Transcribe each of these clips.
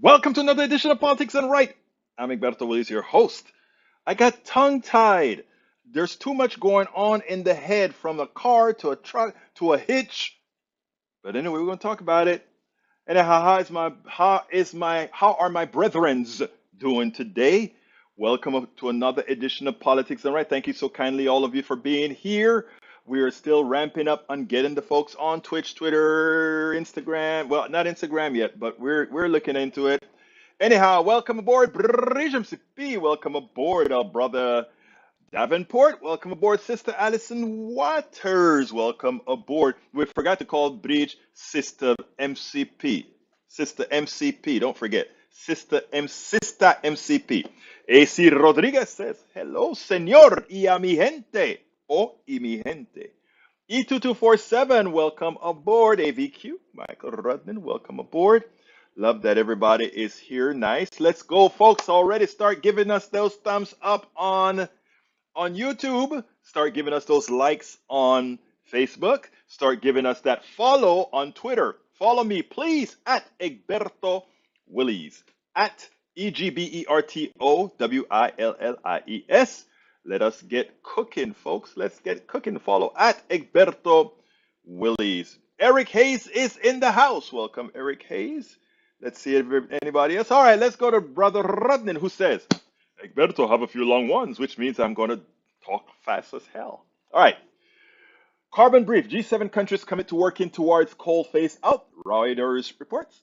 Welcome to another edition of Politics and Right. I'm Egberto Willis, your host. I got tongue-tied. There's too much going on in the head, from a car to a truck to a hitch. But anyway, we're going to talk about it. Anyhow, how are my brethrens doing today? Welcome to another edition of Politics and Right. Thank you so kindly, all of you, for being here. We are still ramping up on getting the folks on Twitch, Twitter, Instagram. Well, not Instagram yet, but we're looking into it. Anyhow, welcome aboard, Brijam CP. Welcome aboard, our brother Davenport. Welcome aboard, Sister Alison Waters. Welcome aboard. We forgot to call Bridge Sister MCP. Sister MCP, don't forget. Sister MCP. AC Rodriguez says, hello, señor, y a mi gente. Y mi gente. E2247, welcome aboard. AVQ, Michael Rudman, welcome aboard. Love that everybody is here. Nice. Let's go, folks. Already start giving us those thumbs up on YouTube. Start giving us those likes on Facebook. Start giving us that follow on Twitter. Follow me, please, at Egberto Willies. At EGBERTOWILLIES. Let us get cooking, folks. Let's get cooking. Follow at Egberto Willies. Eric Hayes is in the house. Welcome, Eric Hayes. Let's see if anybody else. All right, let's go to Brother Rudnin, who says, Egberto, have a few long ones, which means I'm going to talk fast as hell. All right. Carbon brief. G7 countries commit to working towards coal phase out. Reuters reports.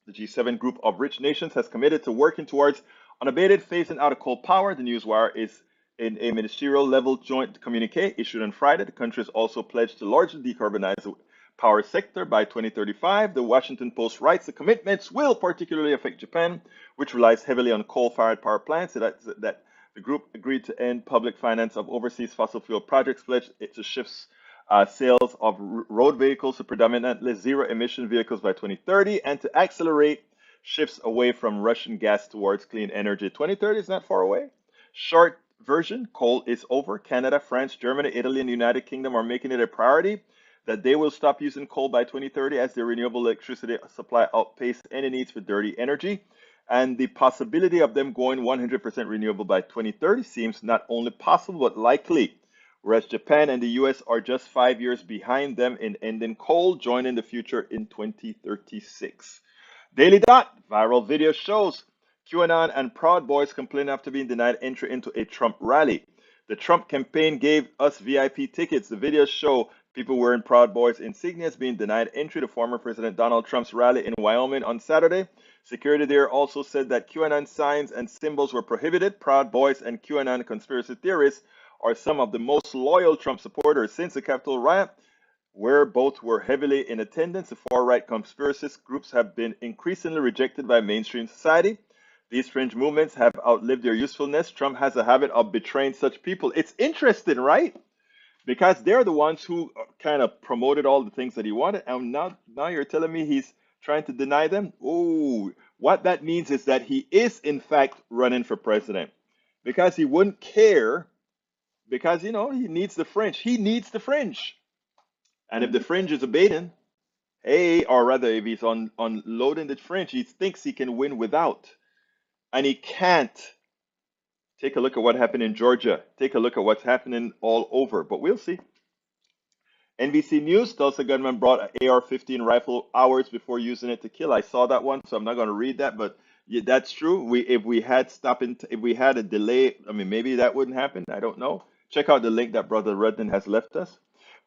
The G7 group of rich nations has committed to working towards unabated phasing out of coal power. The Newswire is in a ministerial level joint communique issued on Friday. The countries also pledged to largely decarbonize the power sector by 2035. The Washington Post writes the commitments will particularly affect Japan, which relies heavily on coal-fired power plants. That the group agreed to end public finance of overseas fossil fuel projects, pledged it to shift sales of road vehicles to predominantly zero-emission vehicles by 2030, and to accelerate shifts away from Russian gas towards clean energy. 2030 is not far away. Short version, coal is over. Canada, France, Germany, Italy, and the United Kingdom are making it a priority that they will stop using coal by 2030 as their renewable electricity supply outpaces any needs for dirty energy. And the possibility of them going 100% renewable by 2030 seems not only possible but likely, whereas Japan and the US are just 5 years behind them in ending coal, joining the future in 2036. Daily Dot, viral video shows QAnon and Proud Boys complain after being denied entry into a Trump rally. The Trump campaign gave us VIP tickets. The videos show people wearing Proud Boys insignias being denied entry to former President Donald Trump's rally in Wyoming on Saturday. Security there also said that QAnon signs and symbols were prohibited. Proud Boys and QAnon conspiracy theorists are some of the most loyal Trump supporters since the Capitol riot, where both were heavily in attendance. The far-right conspiracist groups have been increasingly rejected by mainstream society. These fringe movements have outlived their usefulness. Trump has a habit of betraying such people. It's interesting, right? Because they're the ones who kind of promoted all the things that he wanted, and now you're telling me he's trying to deny them? Oh, what that means is that he is, in fact, running for president. Because he wouldn't care, because, he needs the fringe. He needs the fringe. And if the fringe is abating, hey, or rather, if he's unloading the fringe, he thinks he can win without. And he can't. Take a look at what happened in Georgia. Take a look at what's happening all over. But we'll see. NBC News, Tulsa gunman brought an AR-15 rifle hours before using it to kill. I saw that one, so I'm not going to read that. But yeah, that's true. If we had a delay, I mean, maybe that wouldn't happen. I don't know. Check out the link that Brother Rudden has left us.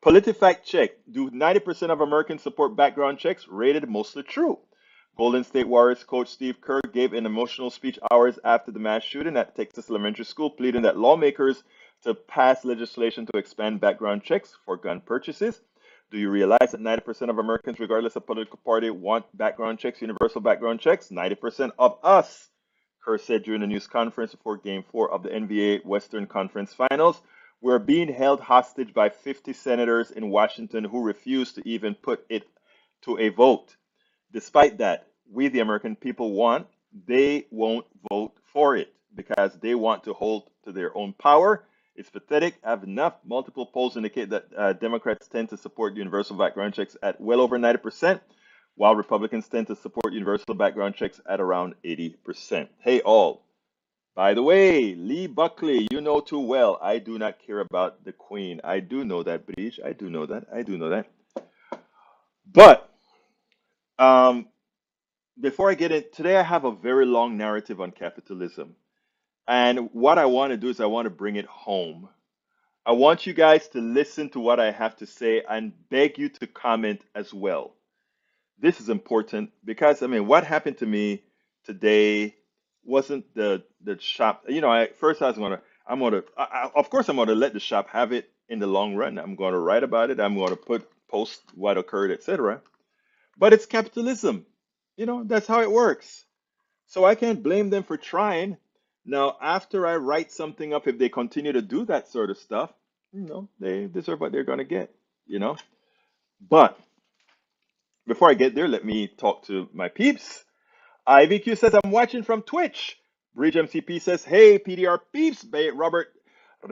PolitiFact check. Do 90% of Americans support background checks? Rated mostly true. Golden State Warriors coach Steve Kerr gave an emotional speech hours after the mass shooting at Texas Elementary School, pleading that lawmakers to pass legislation to expand background checks for gun purchases. Do you realize that 90% of Americans, regardless of political party, want background checks, universal background checks? 90% of us, Kerr said during a news conference before Game 4 of the NBA Western Conference Finals. We're being held hostage by 50 senators in Washington who refuse to even put it to a vote. Despite that, we, the American people, they won't vote for it because they want to hold to their own power. It's pathetic. I have enough. Multiple polls indicate that Democrats tend to support universal background checks at well over 90%, while Republicans tend to support universal background checks at around 80%. Hey, all. By the way, Lee Buckley, you know too well, I do not care about the Queen. I do know that, British. I do know that. I do know that. But um, before I get in, today I have a very long narrative on capitalism. And what I want to do is I want to bring it home. I want you guys to listen to what I have to say and beg you to comment as well. This is important because I mean, what happened to me today wasn't the shop. You know, I first I was gonna, of course, I'm gonna let the shop have it in the long run. I'm gonna write about it. I'm gonna post what occurred, etc. But it's capitalism. You know, that's how it works. So I can't blame them for trying. Now, after I write something up, if they continue to do that sort of stuff, you know, they deserve what they're gonna get. You know, but before I get there, let me talk to my peeps. IVQ says, I'm watching from Twitch. Bridge MCP says, hey, PDR peeps. Robert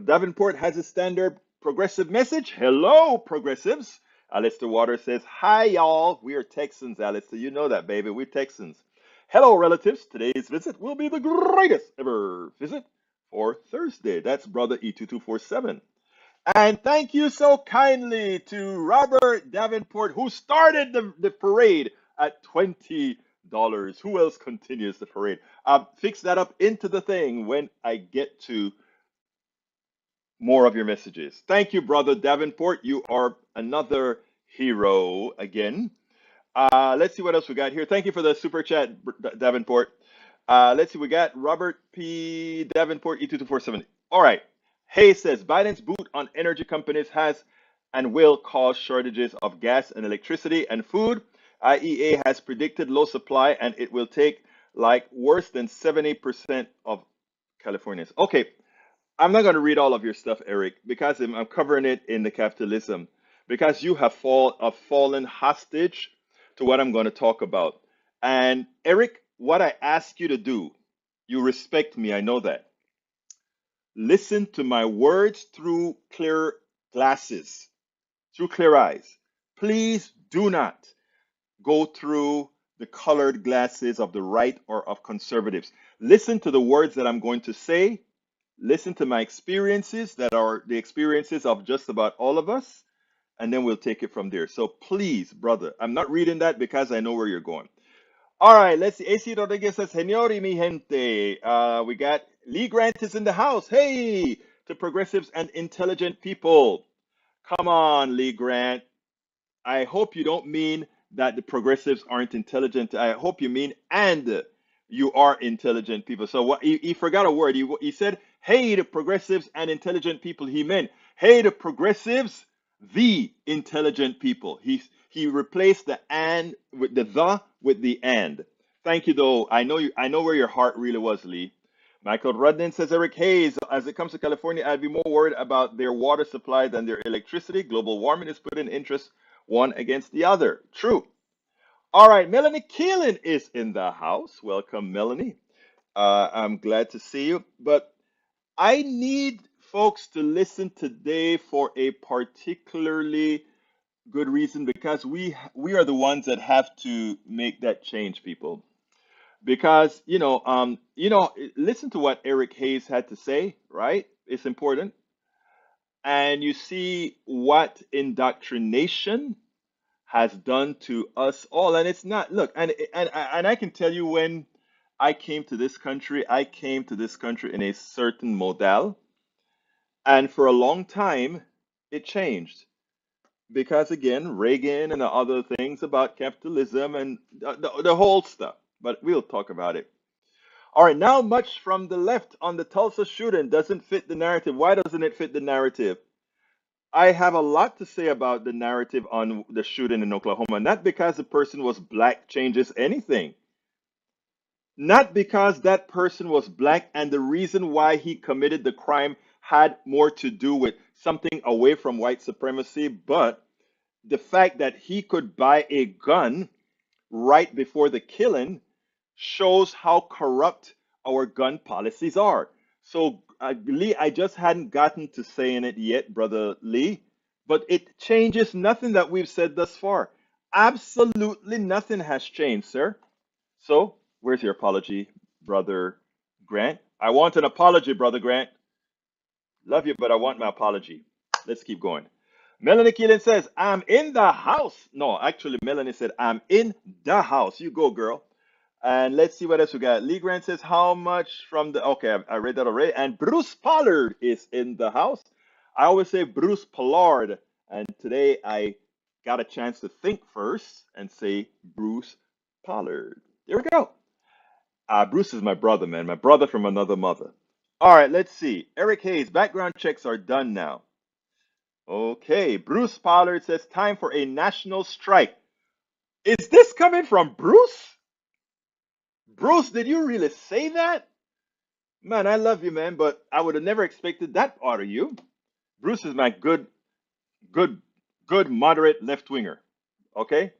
Davenport has a standard progressive message. Hello, progressives. Alistair Waters says, hi, y'all. We are Texans, Alistair. You know that, baby. We're Texans. Hello, relatives. Today's visit will be the greatest ever visit for Thursday. That's brother E2247. And thank you so kindly to Robert Davenport, who started the parade at $20. Who else continues the parade? Fix that up into the thing when I get to more of your messages. Thank you, brother Davenport. You are another hero again. Let's see what else we got here. Thank you for the super chat, Davenport. Let's see, we got Robert P. Davenport, E2247. All right. Hayes says Biden's boot on energy companies has and will cause shortages of gas and electricity and food. IEA has predicted low supply and it will take like worse than 70% of Californians. Okay, I'm not going to read all of your stuff, Eric, because I'm covering it in the capitalism. Because you have fallen hostage to what I'm going to talk about. And Eric, what I ask you to do, you respect me, I know that. Listen to my words through clear glasses, through clear eyes. Please do not go through the colored glasses of the right or of conservatives. Listen to the words that I'm going to say. Listen to my experiences that are the experiences of just about all of us, and then we'll take it from there. So please, brother, I'm not reading that because I know where you're going. All right, let's see. AC Rodriguez says, Señor mi gente. We got Lee Grant is in the house. Hey, to progressives and intelligent people. Come on, Lee Grant. I hope you don't mean that the progressives aren't intelligent. I hope you mean and you are intelligent people. So what he forgot a word. He said, hey, the progressives and intelligent people. He meant, hey, the progressives, the intelligent people. He replaced the and with the with the and. Thank you, though. I know where your heart really was, Lee. Michael Rudnin says, Eric Hayes, as it comes to California, I'd be more worried about their water supply than their electricity. Global warming is putting interest one against the other. True. All right, Melanie Keelan is in the house. Welcome, Melanie. I'm glad to see you. But I need folks to listen today for a particularly good reason because we are the ones that have to make that change, people. Because listen to what Eric Hayes had to say, right? It's important. And you see what indoctrination has done to us all. And it's not, look, and I can tell you when I came to this country, I came to this country in a certain model. And for a long time, it changed. Because again, Reagan and the other things about capitalism and the whole stuff. But we'll talk about it. All right, now much from the left on the Tulsa shooting doesn't fit the narrative. Why doesn't it fit the narrative? I have a lot to say about the narrative on the shooting in Oklahoma, not because the person was black changes anything. Not because that person was black and the reason why he committed the crime had more to do with something away from white supremacy, but the fact that he could buy a gun right before the killing shows how corrupt our gun policies are. So, Lee, I just hadn't gotten to saying it yet, brother Lee, but it changes nothing that we've said thus far. Absolutely nothing has changed, sir. So, where's your apology, Brother Grant? I want an apology, Brother Grant. Love you, but I want my apology. Let's keep going. Melanie Keelan says, I'm in the house. No, actually, Melanie said, I'm in the house. You go, girl. And let's see what else we got. Lee Grant says, how much from the. Okay, I read that already. And Bruce Pollard is in the house. I always say Bruce Pollard. And today I got a chance to think first and say Bruce Pollard. There we go. Bruce is my brother, man. My brother from another mother. All right, let's see. Eric Hayes, background checks are done now. Okay, Bruce Pollard says time for a national strike. Is this coming from Bruce? Bruce, did you really say that? Man, I love you, man, but I would have never expected that out of you. Bruce is my good, good moderate left winger. Okay?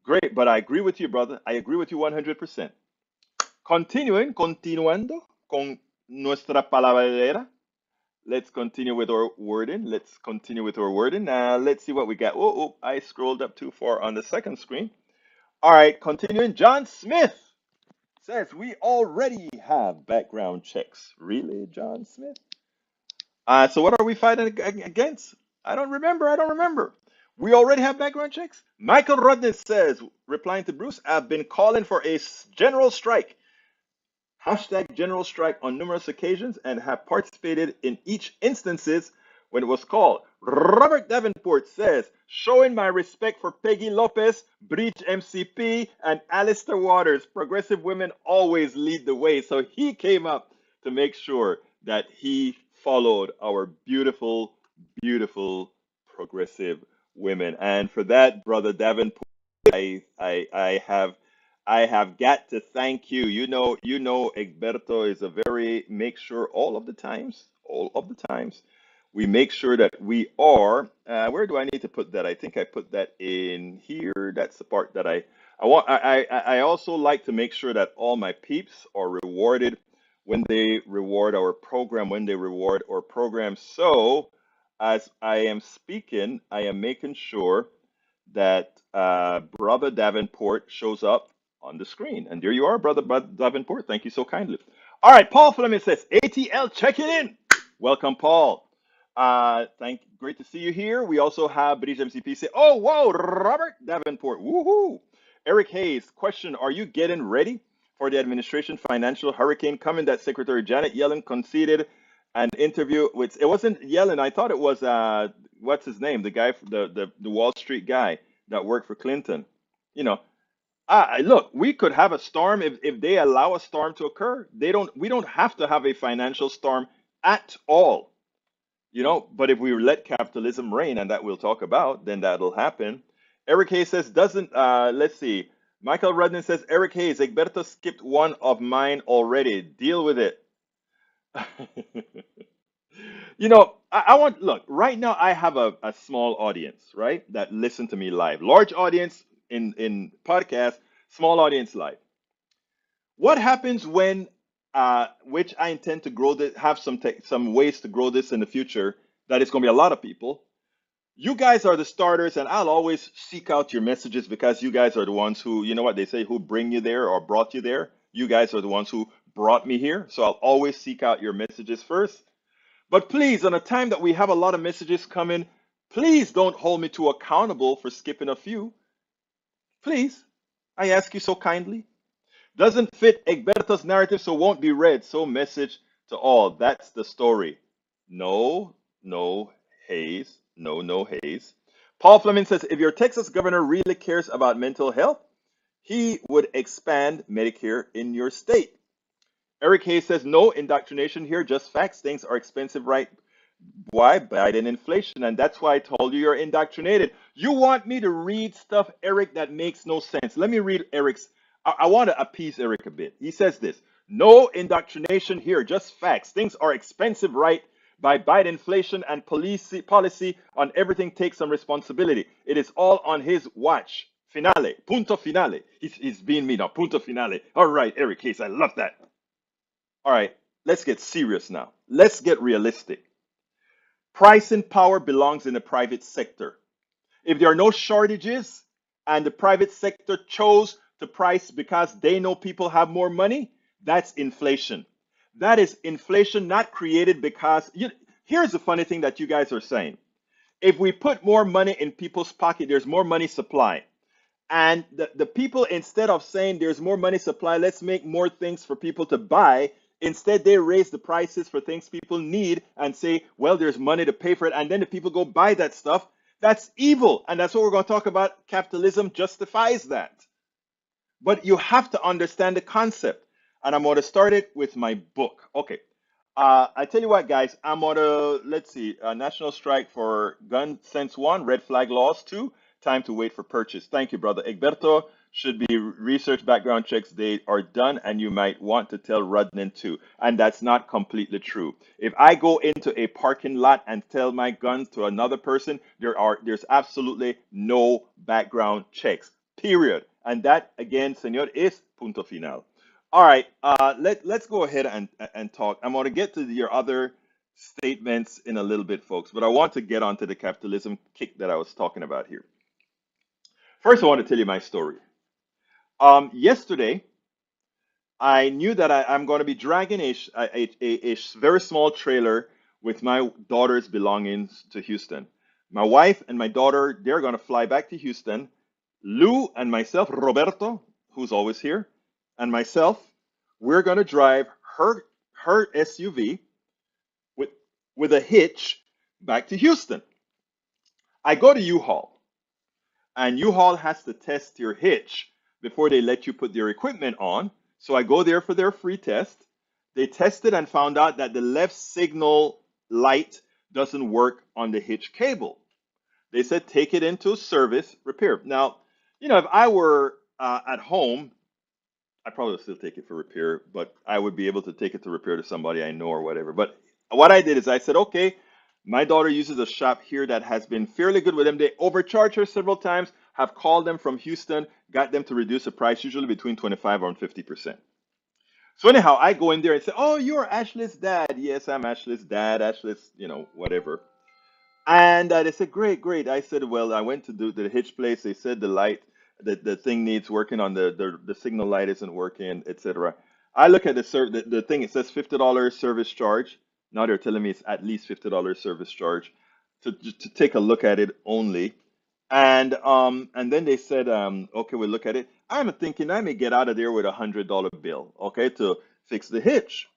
Great, but I agree with you, brother. I agree with you 100%. Continuando con nuestra palabra. Let's continue with our wording. Let's continue with our wording. Let's see what we got. Oh, I scrolled up too far on the second screen. All right, continuing. John Smith says we already have background checks. Really, John Smith? So what are we fighting against? I don't remember. I don't remember. We already have background checks. Michael Rodney says, replying to Bruce, I've been calling for a general strike. Hashtag general strike on numerous occasions and have participated in each instances when it was called. Robert Davenport says, showing my respect for Peggy Lopez, Breach MCP, and Alistair Waters. Progressive women always lead the way. So he came up to make sure that he followed our beautiful, beautiful progressive women. And for that, Brother Davenport, I have got to thank you. Egberto is a very make sure all of the times, we make sure that we are. Where do I need to put that? I think I put that in here. That's the part that I want. I also like to make sure that all my peeps are rewarded when they reward our program, when they reward our program. So as I am speaking, I am making sure that Brother Davenport shows up on the screen. And there you are, Brother Davenport. Thank you so kindly. All right, Paul Fleming says, ATL, check it in. Welcome, Paul. Great to see you here. We also have British MCP say, oh, whoa, Robert Davenport. Woohoo. Eric Hayes, question, are you getting ready for the administration financial hurricane coming that Secretary Janet Yellen conceded an interview with, it wasn't Yellen, I thought it was, what's his name? The guy, the Wall Street guy that worked for Clinton. You know, look, we could have a storm if they allow a storm to occur. We don't have to have a financial storm at all. But if we let capitalism reign, and that we'll talk about, then that'll happen. Eric Hayes says, doesn't, let's see. Michael Rudden says, Eric Hayes, Egberto skipped one of mine already. Deal with it. I want, look, right now I have a small audience, right, that listen to me live. Large audience in podcast, small audience live. What happens when, which I intend to grow this, have some ways to grow this in the future, that it's going to be a lot of people. You guys are the starters, and I'll always seek out your messages because you guys are the ones who, you know what they say, who bring you there or brought you there. You guys are the ones who brought me here. So I'll always seek out your messages first. But please, on a time that we have a lot of messages coming, please don't hold me too accountable for skipping a few. Please, I ask you so kindly. Doesn't fit Egberto's narrative, so won't be read. So message to all. That's the story. No, no, Hayes. No, no, Hayes. Paul Fleming says, if your Texas governor really cares about mental health, he would expand Medicare in your state. Eric Hayes says, no indoctrination here, just facts. Things are expensive, right? Why? Biden inflation. And that's why I told you you're indoctrinated. You want me to read stuff, Eric, that makes no sense. Let me read Eric's. I want to appease Eric a bit. He says this, no indoctrination here, just facts. Things are expensive, right? By Biden inflation and policy on everything takes some responsibility. It is all on his watch. Finale. Punto finale. He's being me now. Punto finale. All right, Eric Hayes, I love that. All right, let's get serious now. Let's get realistic. Pricing power belongs in the private sector. If there are no shortages, and the private sector chose to price because they know people have more money, that's inflation. That is inflation not created because here's the funny thing that you guys are saying. If we put more money in people's pocket, there's more money supply. And the people, instead of saying there's more money supply, let's make more things for people to buy, instead they raise the prices for things people need and say, well, there's money to pay for it. And then the people go buy that stuff. That's evil. And that's what we're going to talk about. Capitalism justifies that. But you have to understand the concept. And I'm going to start it with my book. Okay. I tell you what, guys, I'm on let's see, a national strike for gun sense 1, red flag laws 2, time to wait for purchase. Thank you, brother. Egberto, should be research background checks. They are done, and you might want to tell Rudnan too. And that's not completely true. If I go into a parking lot and tell my guns to another person, there's absolutely no background checks, period. And that, again, senor, is punto final. All right, let's go ahead and talk. I'm going to get to your other statements in a little bit, folks, but I want to get onto the capitalism kick that I was talking about here. First, I want to tell you my story. Yesterday, I knew that I'm going to be dragging a very small trailer with my daughter's belongings to Houston. My wife and my daughter, they're going to fly back to Houston. Lou and myself, Roberto, who's always here, and myself, we're going to drive her SUV with with a hitch back to Houston. I go to U-Haul, and U-Haul has to test your hitch before they let you put their equipment on. So I go there for their free test. They tested and found out that the left signal light doesn't work on the hitch cable. They said take it into service repair. Now, if I were at home, I probably would still take it for repair, but I would be able to take it to repair to somebody I know or whatever. But what I did is I said, okay, my daughter uses a shop here that has been fairly good with them. They overcharge her several times, have called them from Houston, got them to reduce the price, usually between 25 or 50%. So anyhow, I go in there and say, oh, you're Ashley's dad. Yes, I'm Ashley's dad. Ashley's, whatever. And they said, great, great. I said, well, I went to do the hitch place. They said the thing needs working on the signal light isn't working, etc. I look at the thing. It says $50 service charge. Now they're telling me it's at least $50 service charge to take a look at it only. And then they said, okay, we'll look at it. I'm thinking I may get out of there with $100 bill, okay, to fix the hitch.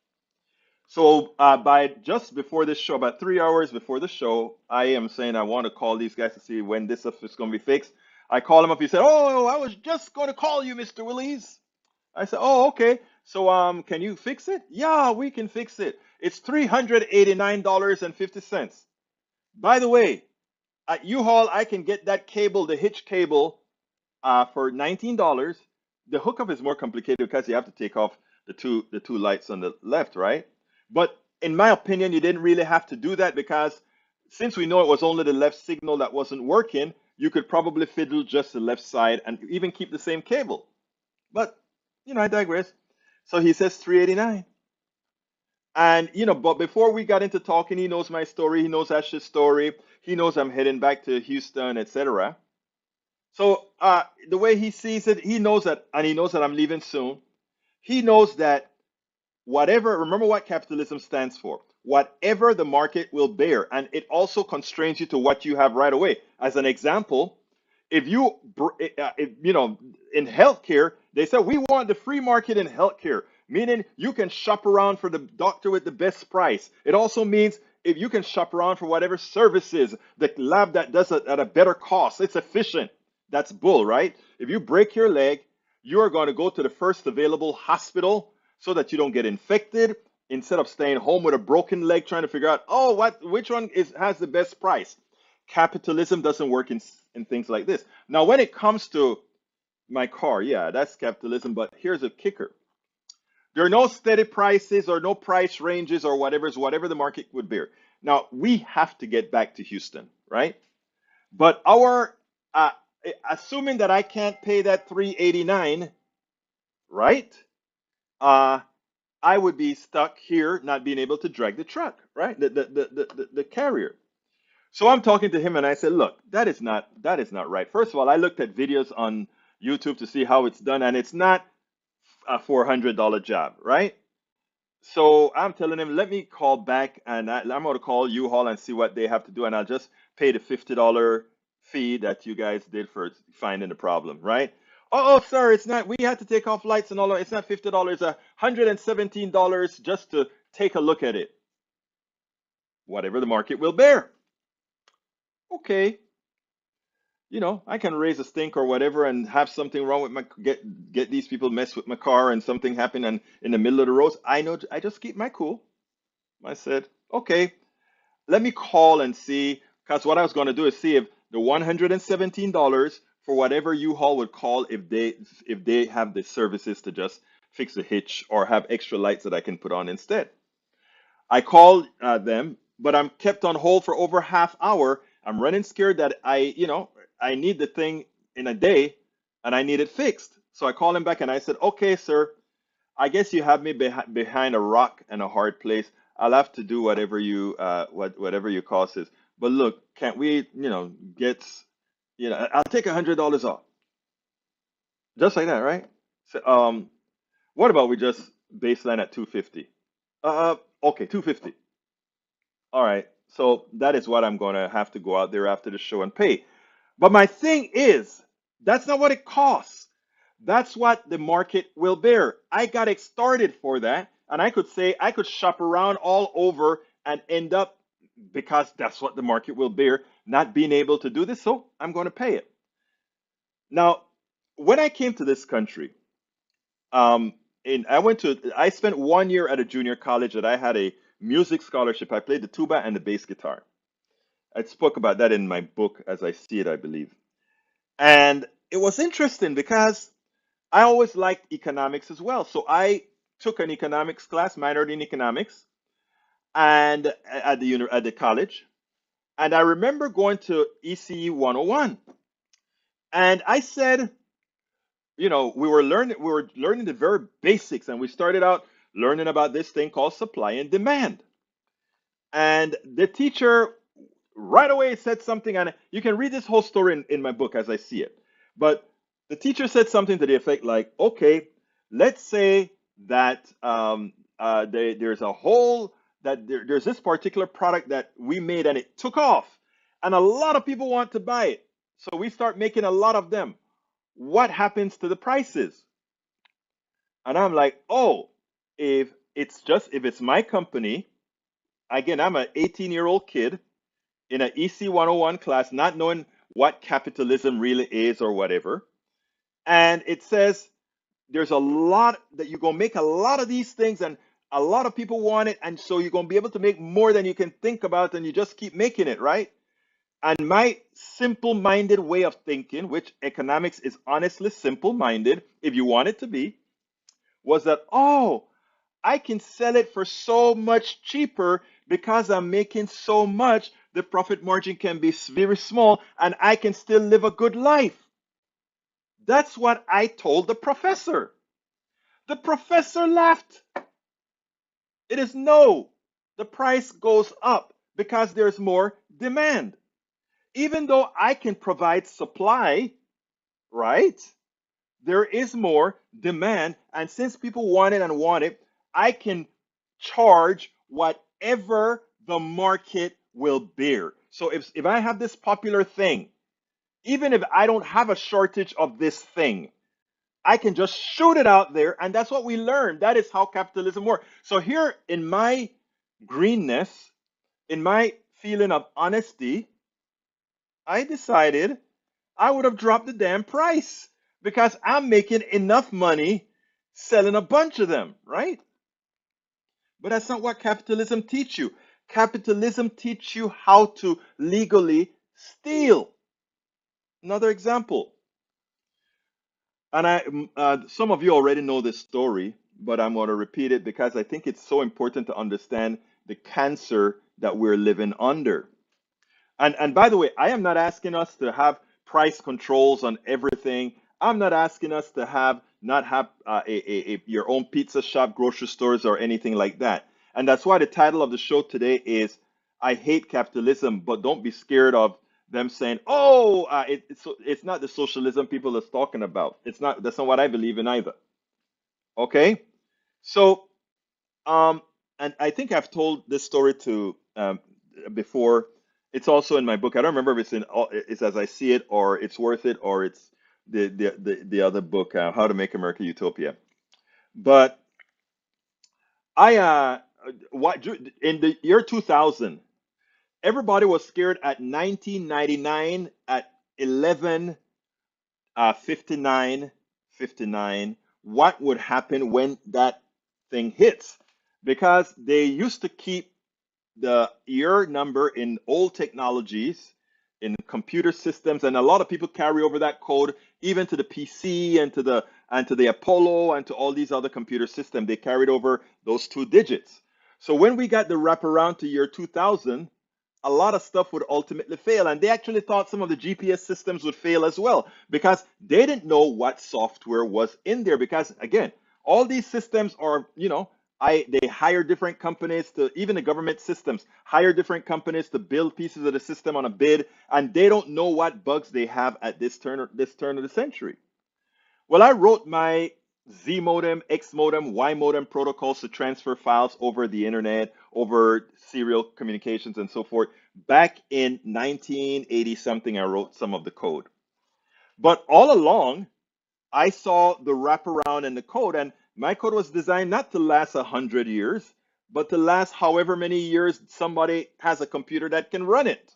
So by just before this show, about 3 hours before the show, I am saying I want to call these guys to see when this stuff is going to be fixed. I call him up. He said, "Oh, I was just going to call you, Mr. Willies." I said, "Oh, okay. So can you fix it?" "Yeah, we can fix it. It's $389.50. By the way, at U-Haul, I can get that cable, the hitch cable, for $19. The hookup is more complicated because you have to take off the two lights on the left, right? But in my opinion, you didn't really have to do that because since we know it was only the left signal that wasn't working, you could probably fiddle just the left side and even keep the same cable. But I digress. So he says 389. And but before we got into talking, he knows my story, he knows Ash's story, he knows I'm heading back to Houston, etc. So the way he sees it, he knows that, and he knows that I'm leaving soon. He knows that whatever, remember what capitalism stands for, whatever the market will bear, and it also constrains you to what you have right away. As an example, if in healthcare, they said we want the free market in healthcare, meaning you can shop around for the doctor with the best price. It also means if you can shop around for whatever services, the lab that does it at a better cost, it's efficient. That's bull, right? If you break your leg, you're going to go to the first available hospital so that you don't get infected instead of staying home with a broken leg trying to figure out, oh, which one has the best price. Capitalism doesn't work in things like this. Now, when it comes to my car, yeah, that's capitalism, but here's a kicker. There are no steady prices or no price ranges or whatever the market would bear. Now, we have to get back to Houston, right? But assuming that I can't pay that 389, right? I would be stuck here not being able to drag the truck, right? The carrier. So I'm talking to him and I said, look, that is not right. First of all, I looked at videos on YouTube to see how it's done, and it's not a $400 job, right? So I'm telling him, let me call back and I'm going to call U-Haul and see what they have to do, and I'll just pay the $50 fee that you guys did for finding the problem, right? Oh, sir, it's not. We had to take off lights and all that. It's not $50. It's $117 just to take a look at it. Whatever the market will bear. Okay, I can raise a stink or whatever and have something wrong with my get these people mess with my car and something happen and in the middle of the road. I know I just keep my cool. I said, okay, let me call and see, because what I was going to do is see if the $117 for whatever U-Haul would call if they have the services to just fix a hitch or have extra lights that I can put on instead. I called them, but I'm kept on hold for over half hour. I'm running scared that I need the thing in a day and I need it fixed. So I called him back and I said, okay, sir, I guess you have me behind a rock and a hard place. I'll have to do whatever your cost is. But look, can't we, get, I'll take $100 off. Just like that, right? So, what about we just baseline at 250? Okay, 250. All right. So that is what I'm gonna have to go out there after the show and pay. But my thing is, that's not what it costs. That's what the market will bear. I got it started for that, and I could say I could shop around all over and end up, because that's what the market will bear, not being able to do this. So I'm going to pay it. Now, when I came to this country, um, I spent 1 year at a junior college that I had a music scholarship. I played the tuba and the bass guitar. I spoke about that in my book as I see it, I believe. And it was interesting because I always liked economics as well. So I took an economics class, minored in economics, and at the college. And I remember going to ECE 101, and I said, we were learning the very basics, and we started out learning about this thing called supply and demand. And the teacher right away said something, and you can read this whole story in my book as I see it. But the teacher said something to the effect like, okay, let's say that there's a whole there's this particular product that we made and it took off, and a lot of people want to buy it. So we start making a lot of them. What happens to the prices? And I'm like, oh, if it's my company, again, I'm an 18-year-old kid in an EC 101 class, not knowing what capitalism really is or whatever. And it says there's a lot that you're going to make a lot of these things, and a lot of people want it. And so you're going to be able to make more than you can think about, and you just keep making it, right? And my simple minded way of thinking, which economics is honestly simple minded, if you want it to be, was that, oh, I can sell it for so much cheaper because I'm making so much. The profit margin can be very small and I can still live a good life. That's what I told the professor. The professor laughed. It is no, the price goes up because there's more demand. Even though I can provide supply, right? There is more demand. And since people want it and want it, I can charge whatever the market will bear. So if I have this popular thing, even if I don't have a shortage of this thing, I can just shoot it out there. And that's what we learned. That is how capitalism works. So here in my greenness, in my feeling of honesty, I decided I would have dropped the damn price because I'm making enough money selling a bunch of them, right? But that's not what capitalism teach you. Capitalism teach you how to legally steal. Another example, and some of you already know this story, but I'm going to repeat it because I think it's so important to understand the cancer that we're living under. And by the way, I am not asking us to have price controls on everything. I'm not asking us to not have your own pizza shop, grocery stores, or anything like that. And that's why the title of the show today is I hate capitalism, but don't be scared of them saying, "Oh, it's not the socialism people is talking about. It's not. That's not what I believe in either." Okay, so um, and I think I've told this story to before. It's also in my book. I don't remember if it's As I See It, or It's Worth It, or it's the other book, How to Make America Utopia. But I what in the year 2000, everybody was scared at 1999 at 11 59 59 what would happen when that thing hits, because they used to keep the year number in old technologies, in computer systems, and a lot of people carry over that code even to the PC and to the Apollo and to all these other computer systems. They carried over those 2 digits. So when we got the wraparound to year 2000, a lot of stuff would ultimately fail. And they actually thought some of the GPS systems would fail as well, because they didn't know what software was in there. Because again, all these systems are, they hire different companies to, even the government systems hire different companies to build pieces of the system on a bid, and they don't know what bugs they have at this turn of the century. Well, I wrote my Z modem, X modem, Y modem protocols to transfer files over the internet, over serial communications and so forth. Back in 1980 something, I wrote some of the code. But all along, I saw the wraparound in the code, and my code was designed not to last 100 years, but to last however many years somebody has a computer that can run it.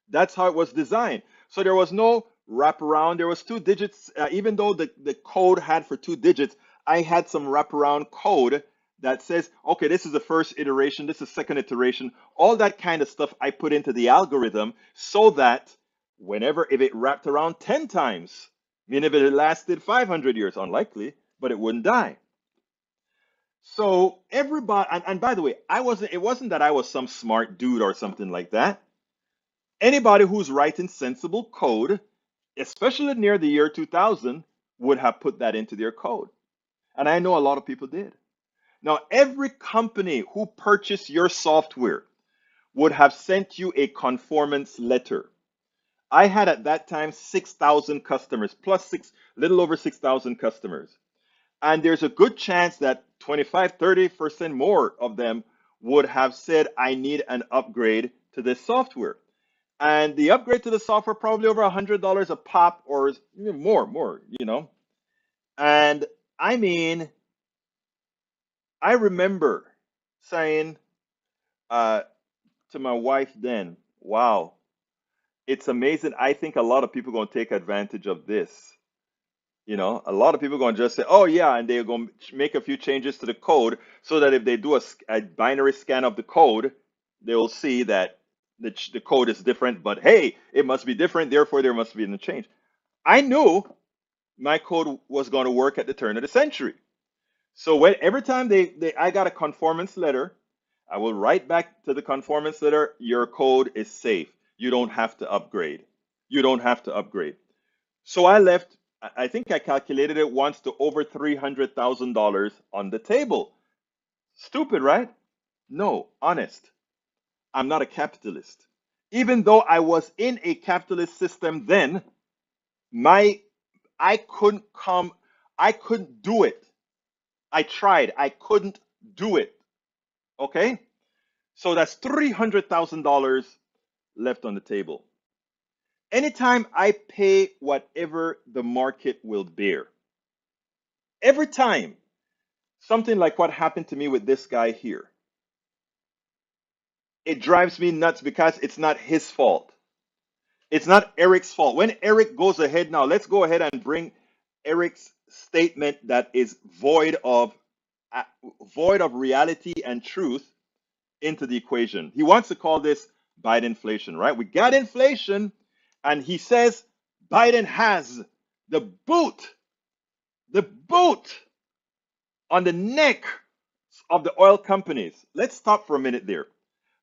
That's how it was designed. So there was no wraparound. There was 2 digits, even though the code had for 2 digits, I had some wraparound code that says, okay, this is the first iteration, this is second iteration, all that kind of stuff I put into the algorithm, so that whenever, if it wrapped around 10 times, meaning if it lasted 500 years, unlikely, but it wouldn't die. So everybody, and by the way, it wasn't that I was some smart dude or something like that. Anybody who's writing sensible code, especially near the year 2000, would have put that into their code. And I know a lot of people did. Now, every company who purchased your software would have sent you a conformance letter. I had at that time 6,000 customers, plus little over 6,000 customers. And there's a good chance that 25, 30% more of them would have said, I need an upgrade to this software. And the upgrade to the software, probably over $100 a pop, or more. And I mean, I remember saying to my wife then, wow, it's amazing. I think a lot of people are going to take advantage of this. A lot of people are going to just say, oh, yeah, and they're going to make a few changes to the code so that if they do a binary scan of the code, they will see that the code is different, but hey, it must be different, therefore there must be a change. I knew my code was going to work at the turn of the century. So every time I got a conformance letter, I will write back to the conformance letter, your code is safe. You don't have to upgrade. You don't have to upgrade. So I left, I think I calculated it once, to over $300,000 on the table. Stupid, right? No, honest. I'm not a capitalist. Even though I was in a capitalist system then, my I couldn't come, I couldn't do it. I tried, I couldn't do it. Okay? So that's $300,000 left on the table. Anytime I pay whatever the market will bear, every time, something like what happened to me with this guy here, it drives me nuts because it's not his fault. It's not Eric's fault. When Eric goes ahead now, let's go ahead and bring Eric's statement that is void of reality and truth into the equation. He wants to call this Biden inflation, right? We got inflation, and he says Biden has the boot on the neck of the oil companies. Let's stop for a minute there.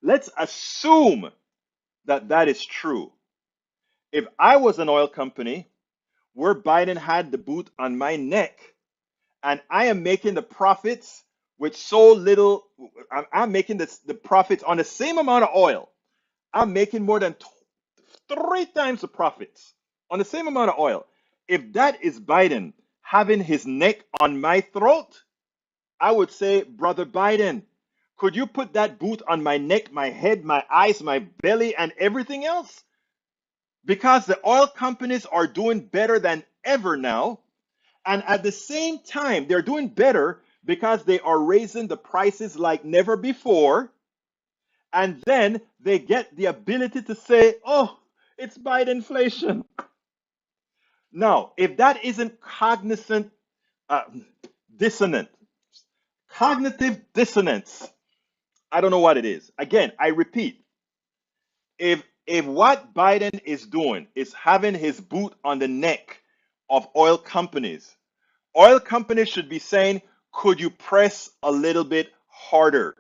Let's assume that that is true. If I was an oil company where Biden had the boot on my neck, and I am making the profits with so little, I'm making the profits on the same amount of oil, I'm making more than 3 times the profits on the same amount of oil. If that is Biden having his neck on my throat, I would say, Brother Biden, could you put that boot on my neck, my head, my eyes, my belly, and everything else? Because the oil companies are doing better than ever now. And at the same time, they're doing better because they are raising the prices like never before. And then they get the ability to say, oh, it's Biden inflation. Now, if that isn't cognizant uh, dissonant, cognitive dissonance, I don't know what it is. Again, I repeat, if what Biden is doing is having his boot on the neck of oil companies should be saying, could you press a little bit harder?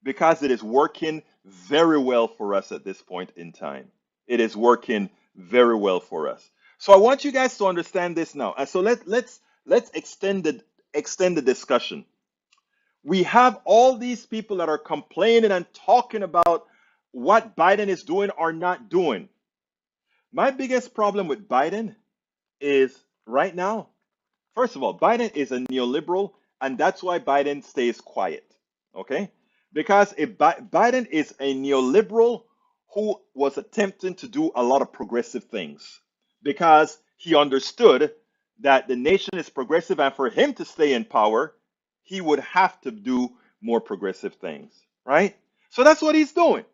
Because it is working very well for us at this point in time. It is working very well for us. So I want you guys to understand this now. And so let's extend the discussion. We have all these people that are complaining and talking about what Biden is doing or not doing. My biggest problem with Biden is right now, first of all, Biden is a neoliberal, and that's why Biden stays quiet. Okay? Because if Biden is a neoliberal who was attempting to do a lot of progressive things, because he understood that the nation is progressive, and for him to stay in power, he would have to do more progressive things, right? So that's what he's doing.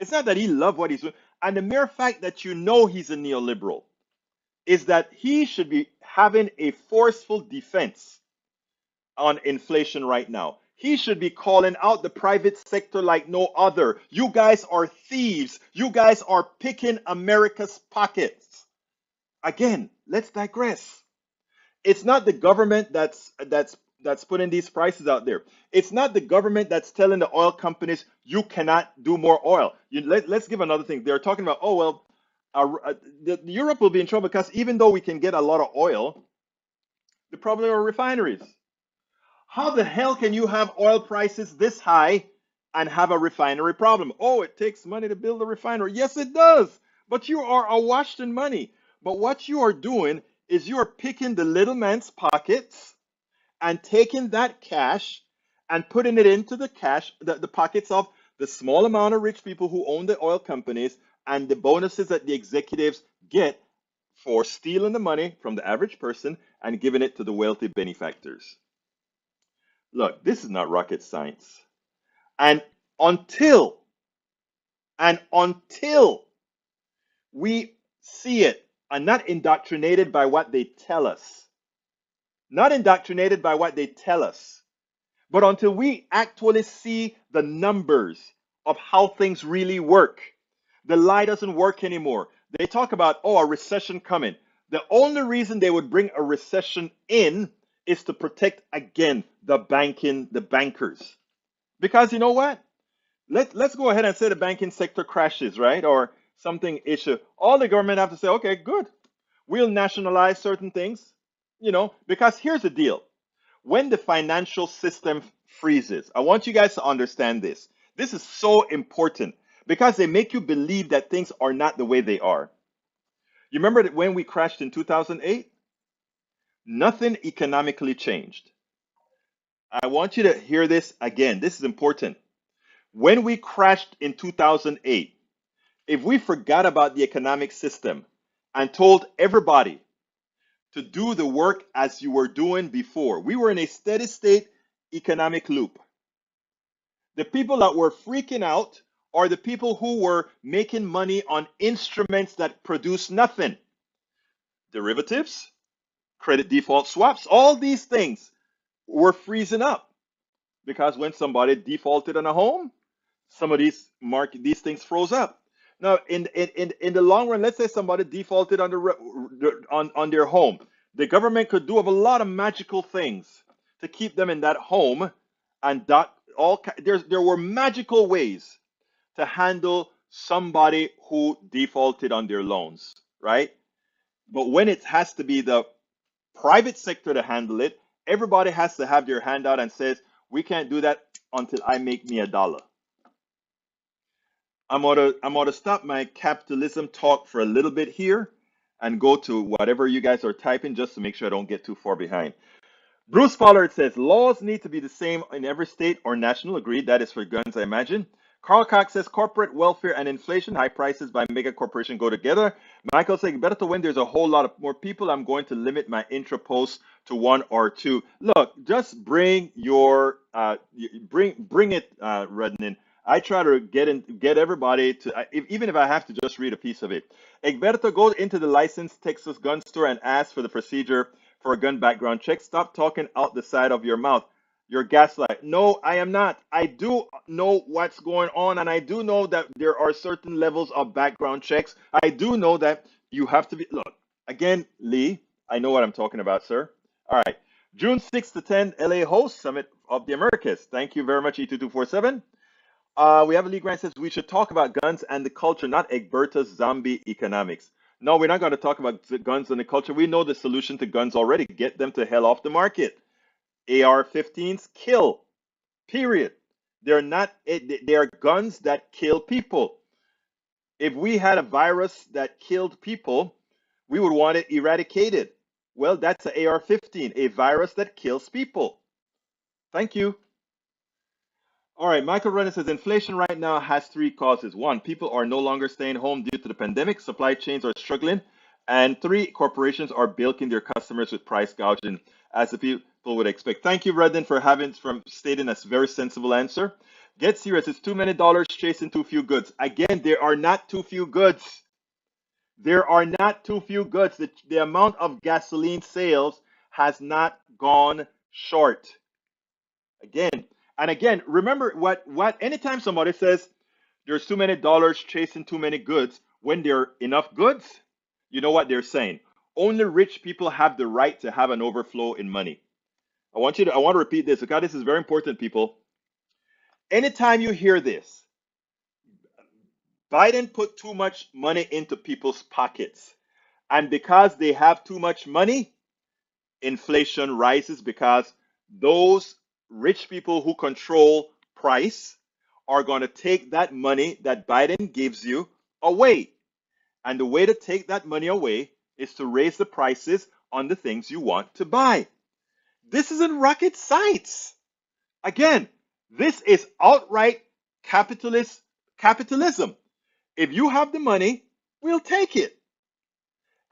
It's not that he loved what he's doing. And the mere fact that you know he's a neoliberal is that he should be having a forceful defense on inflation right now. He should be calling out the private sector like no other. You guys are thieves. You guys are picking America's pockets. Again, let's digress. It's not the government that's putting these prices out there. It's not the government that's telling the oil companies you cannot do more oil. Let's give another thing. They're talking about, oh well, Europe will be in trouble because even though we can get a lot of oil, the problem are refineries. How the hell can you have oil prices this high and have a refinery problem? Oh, it takes money to build a refinery. Yes, it does. But you are awash in money. But what you are doing is you are picking the little man's pockets and taking that cash and putting it into the pockets of the small amount of rich people who own the oil companies and the bonuses that the executives get for stealing the money from the average person and giving it to the wealthy benefactors. Look, this is not rocket science. And until until we see it and not indoctrinated by what they tell us, not indoctrinated by what they tell us, but until we actually see the numbers of how things really work, the lie doesn't work anymore. They talk about, oh, a recession coming. The only reason they would bring a recession in is to protect again the bankers. Because you know what? Let's go ahead and say the banking sector crashes, right? Or something issue. All the government have to say, okay, good. We'll nationalize certain things, because here's the deal. When the financial system freezes, I want you guys to understand this. This is so important because they make you believe that things are not the way they are. You remember that when we crashed in 2008? Nothing economically changed. I want you to hear this again. This is important. When we crashed in 2008, if we forgot about the economic system and told everybody to do the work as you were doing before, we were in a steady state economic loop. The people that were freaking out are the people who were making money on instruments that produce nothing. Derivatives, credit default swaps, all these things were freezing up because when somebody defaulted on a home, some of these things froze up. Now, in the long run, let's say somebody defaulted on their home. The government could do a lot of magical things to keep them in that home, and there were magical ways to handle somebody who defaulted on their loans, right? But when it has to be the private sector to handle it, everybody has to have their hand out and says, we can't do that until I make me $1. I'm gonna stop my capitalism talk for a little bit here and go to whatever you guys are typing just to make sure I don't get too far behind. Bruce Pollard says laws need to be the same in every state or national. Agreed. That is for guns, I imagine. Carl Cox says corporate welfare and inflation, high prices by mega corporation go together. Michael saying better to win. There's a whole lot of more people. I'm going to limit my intra posts to one or two. Look, just bring your bring it, Rednan. I try to get everybody to even if I have to just read a piece of it. Egberto, go into the licensed Texas gun store and ask for the procedure for a gun background check. Stop talking out the side of your mouth. You're gaslight. No, I am not. I do know what's going on, and I do know that there are certain levels of background checks. I do know that you have to be. Look, again, Lee, I know what I'm talking about, sir. All right. June 6th to 10, LA Host Summit of the Americas. Thank you very much, E2247. We have a Lee Grant says we should talk about guns and the culture, not Egberta's zombie economics. No, we're not going to talk about the guns and the culture. We know the solution to guns already. Get them to hell off the market. AR-15s kill. Period. They're not. They are guns that kill people. If we had a virus that killed people, we would want it eradicated. Well, that's an AR-15, a virus that kills people. Thank you. All right, Michael Renner says inflation right now has three causes. One, people are no longer staying home due to the pandemic, supply chains are struggling. And three, corporations are bilking their customers with price gouging, as the people would expect. Thank you, Redden, for stating a very sensible answer. Get serious, it's too many dollars chasing too few goods. Again, there are not too few goods. There are not too few goods. The amount of gasoline sales has not gone short. Again, and again, remember what anytime somebody says there's too many dollars chasing too many goods, when there are enough goods, you know what they're saying? Only rich people have the right to have an overflow in money. I want to repeat this because this is very important, people. Anytime you hear this, Biden put too much money into people's pockets. And because they have too much money, inflation rises because those rich people who control price are going to take that money that Biden gives you away. And the way to take that money away is to raise the prices on the things you want to buy. This isn't rocket science. Again, this is outright capitalism. If you have the money, we'll take it.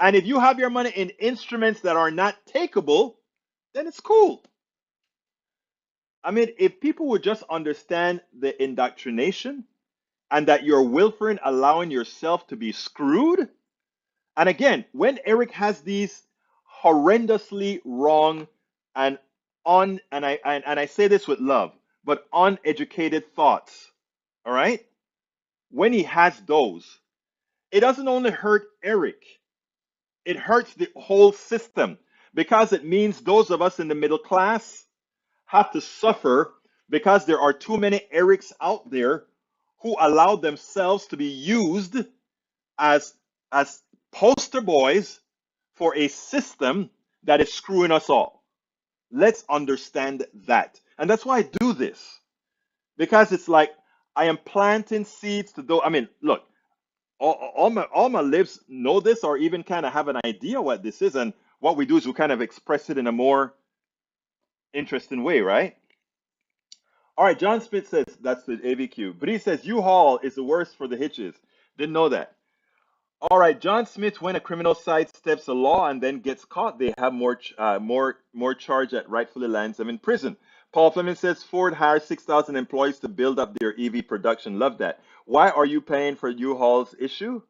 And if you have your money in instruments that are not takeable, then it's cool. I mean, if people would just understand the indoctrination and that you're willfully allowing yourself to be screwed. And again, when Eric has these horrendously wrong and I say this with love, but uneducated thoughts, all right? When he has those, it doesn't only hurt Eric, it hurts the whole system because it means those of us in the middle class have to suffer because there are too many Erics out there who allow themselves to be used as poster boys for a system that is screwing us all. Let's understand that. And that's why I do this. Because it's like I am planting seeds to do. I mean, look, all my lives know this or even kind of have an idea what this is. And what we do is we kind of express it in a more interesting way, right? All right, John Smith says that's the AVQ. But he says U-Haul is the worst for the hitches. Didn't know that. All right, John Smith, when a criminal sidesteps a law and then gets caught, they have more charge that rightfully lands them in prison. Paul Fleming says Ford hires 6,000 employees to build up their EV production. Love that. Why are you paying for U-Haul's issue?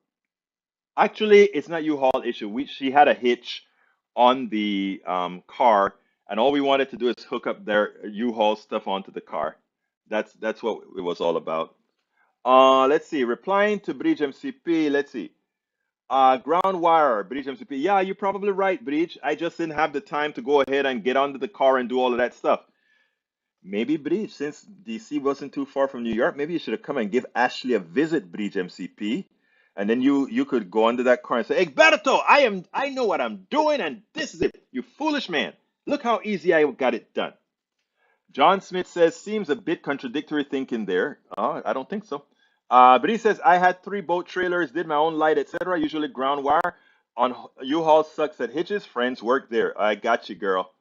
Actually, it's not U-Haul issue. She had a hitch on the car, and all we wanted to do is hook up their U-Haul stuff onto the car. That's what it was all about. Let's see. Replying to Bridge MCP. Let's see. Ground wire, Bridge MCP. Yeah, you're probably right, Bridge. I just didn't have the time to go ahead and get onto the car and do all of that stuff. Maybe Bridge, since DC wasn't too far from New York, maybe you should have come and give Ashley a visit, Bridge MCP. And then you could go under that car and say, Egberto, I know what I'm doing, and this is it. You foolish man. Look how easy I got it done. John Smith says, seems a bit contradictory thinking there. I don't think so. But he says, I had 3 boat trailers, did my own light, etc. Usually ground wire. On U-Haul sucks at hitches. Friends work there. I got you, girl.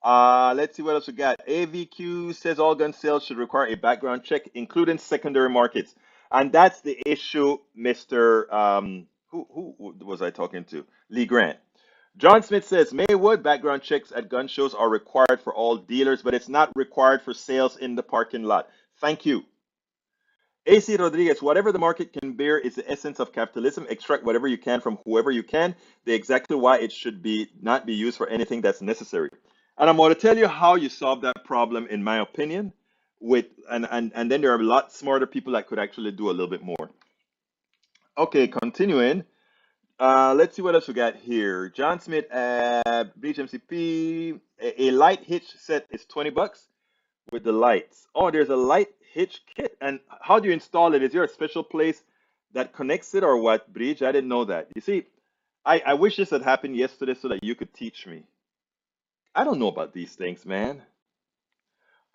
Let's see what else we got. AVQ says all gun sales should require a background check, including secondary markets. And that's the issue, Mr. Who was I talking to? Lee Grant. John Smith says Maywood background checks at gun shows are required for all dealers, but it's not required for sales in the parking lot. Thank you. AC Rodriguez, whatever the market can bear is the essence of capitalism. Extract whatever you can from whoever you can. The exactly why it should be not be used for anything that's necessary. And I'm going to tell you how you solve that problem, in my opinion. And then there are a lot smarter people that could actually do a little bit more. Okay, continuing. Let's see what else we got here. John Smith, Bleach MCP. A light hitch set is $20 with the lights. Oh, there's a light hitch kit. And how do you install it? Is there a special place that connects it or what, Bridge? I didn't know that. You see, I wish this had happened yesterday so that you could teach me. I don't know about these things, man.